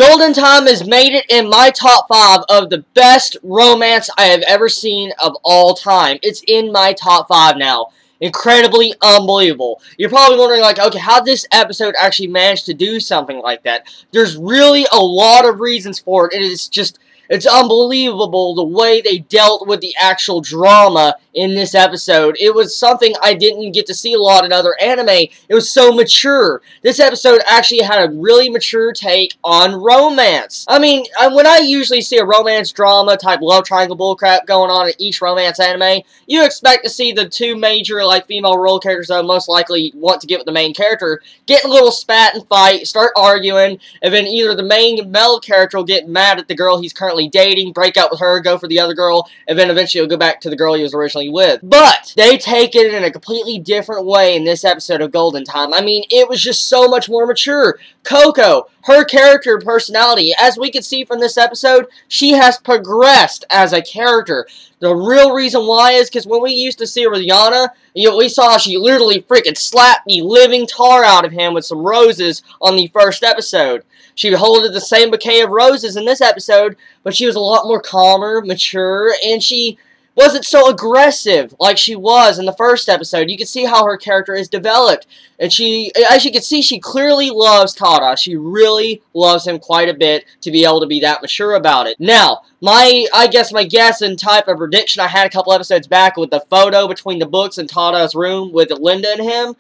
Golden Time has made it in my top 5 of the best romance I have ever seen of all time. It's in my top 5 now. Incredibly unbelievable. You're probably wondering, like, okay, how this episode actually managed to do something like that. There's really a lot of reasons for it. It's unbelievable the way they dealt with the actual drama in this episode. It was something I didn't get to see a lot in other anime. It was so mature. This episode actually had a really mature take on romance. I mean, when I usually see a romance drama type love triangle bullcrap going on in each romance anime, you expect to see the two major, like, female role characters that most likely want to get with the main character get in a little spat and fight, start arguing, and then either the main male character will get mad at the girl he's currently dating, break up with her, go for the other girl, and then eventually he'll go back to the girl he was originally with. But they take it in a completely different way in this episode of Golden Time. I mean, it was just so much more mature. Coco, her character and personality, as we can see from this episode, she has progressed as a character. The real reason why is because when we used to see her with Yana, we saw she literally freaking slapped the living tar out of him with some roses on the first episode. She holded the same bouquet of roses in this episode, but she was a lot more calmer, mature, and she wasn't so aggressive like she was in the first episode. You can see how her character is developed. And as you can see, she clearly loves Tada. She really loves him quite a bit to be able to be that mature about it. Now, I guess my guess and type of prediction I had a couple episodes back with the photo between the books in Tada's room with Linda and him,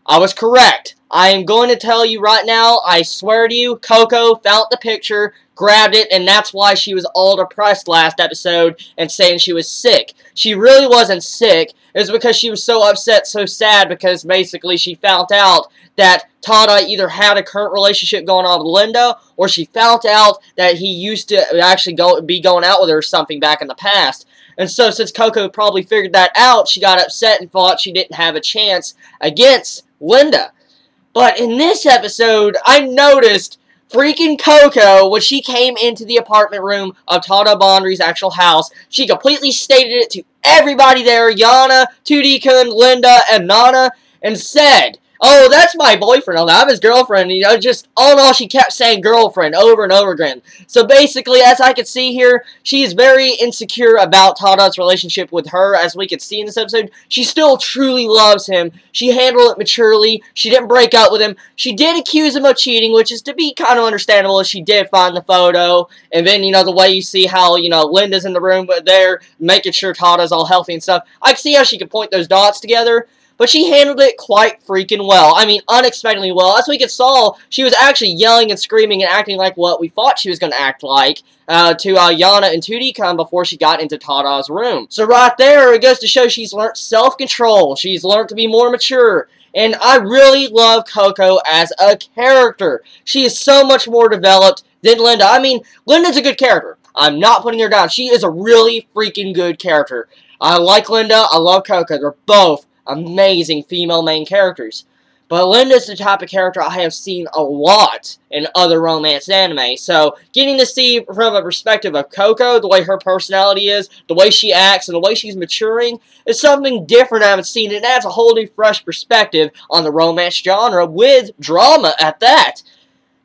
I was correct. I am going to tell you right now, I swear to you, Coco found the picture, grabbed it, and that's why she was all depressed last episode and saying she was sick. She really wasn't sick. It was because she was so upset, so sad, because basically she found out that Tada either had a current relationship going on with Linda, or she found out that he used to actually be going out with her or something back in the past. And so since Coco probably figured that out, she got upset and thought she didn't have a chance against Linda. But in this episode, I noticed freaking Coco, when she came into the apartment room of Tada Bondry's actual house, she completely stated it to everybody there, Yana, 2D-kun, Linda, and Nana, and said, "Oh, that's my boyfriend. I'm his girlfriend." You know, just all in all, she kept saying girlfriend over and over again. So basically, as I can see here, she is very insecure about Tada's relationship with her. As we can see in this episode, she still truly loves him. She handled it maturely. She didn't break up with him. She did accuse him of cheating, which is to be kind of understandable as she did find the photo. And then, you know, the way you see how, you know, Linda's in the room, but they're making sure Tada's all healthy and stuff. I can see how she can point those dots together. But she handled it quite freaking well. I mean, unexpectedly well. As we saw, she was actually yelling and screaming and acting like what we thought she was going to act like to Yana and 2D-kun before she got into Tada's room. So right there, it goes to show she's learned self-control. She's learned to be more mature. And I really love Coco as a character. She is so much more developed than Linda. I mean, Linda's a good character. I'm not putting her down. She is a really freaking good character. I like Linda. I love Coco. They're both amazing female main characters. But Linda's the type of character I have seen a lot in other romance anime. So, getting to see from a perspective of Coco, the way her personality is, the way she acts, and the way she's maturing, is something different I haven't seen. It adds a whole new fresh perspective on the romance genre with drama at that.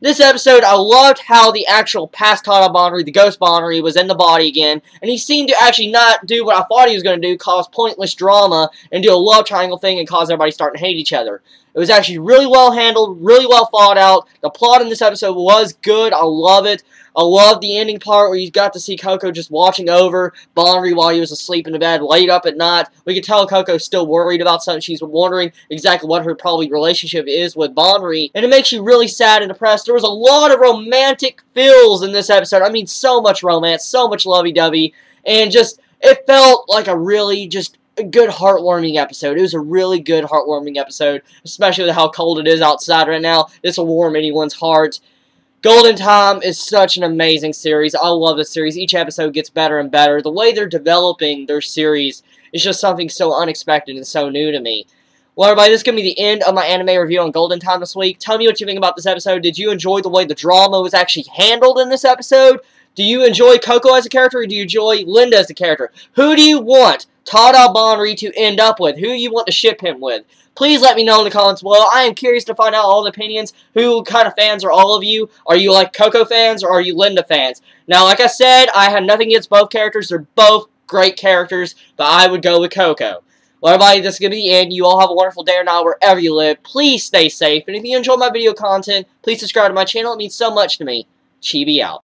This episode, I loved how the actual past Tada Bondry, the ghost Bondry, was in the body again, and he seemed to actually not do what I thought he was going to do, cause pointless drama, and do a love triangle thing and cause everybody starting to hate each other. It was actually really well handled, really well thought out. The plot in this episode was good. I love it. I love the ending part where you got to see Coco just watching over Bondry while he was asleep in the bed, late up at night. We could tell Coco's still worried about something. She's wondering exactly what her probably relationship is with Bondry, and it makes you really sad and depressed. There was a lot of romantic feels in this episode. I mean, so much romance, so much lovey-dovey, and just, it felt like a really just a good heartwarming episode. It was a really good heartwarming episode, especially with how cold it is outside right now. This will warm anyone's heart. Golden Time is such an amazing series. I love this series. Each episode gets better and better. The way they're developing their series is just something so unexpected and so new to me. Well, everybody, this is going to be the end of my anime review on Golden Time this week. Tell me what you think about this episode. Did you enjoy the way the drama was actually handled in this episode? Do you enjoy Coco as a character, or do you enjoy Linda as a character? Who do you want Todd Albonri to end up with? Who do you want to ship him with? Please let me know in the comments below. I am curious to find out all the opinions. Who kind of fans are all of you? Are you like Coco fans, or are you Linda fans? Now, like I said, I have nothing against both characters. They're both great characters, but I would go with Coco. Well, everybody, this is going to be the end. You all have a wonderful day or night wherever you live. Please stay safe. And if you enjoyed my video content, please subscribe to my channel. It means so much to me. Chibi out.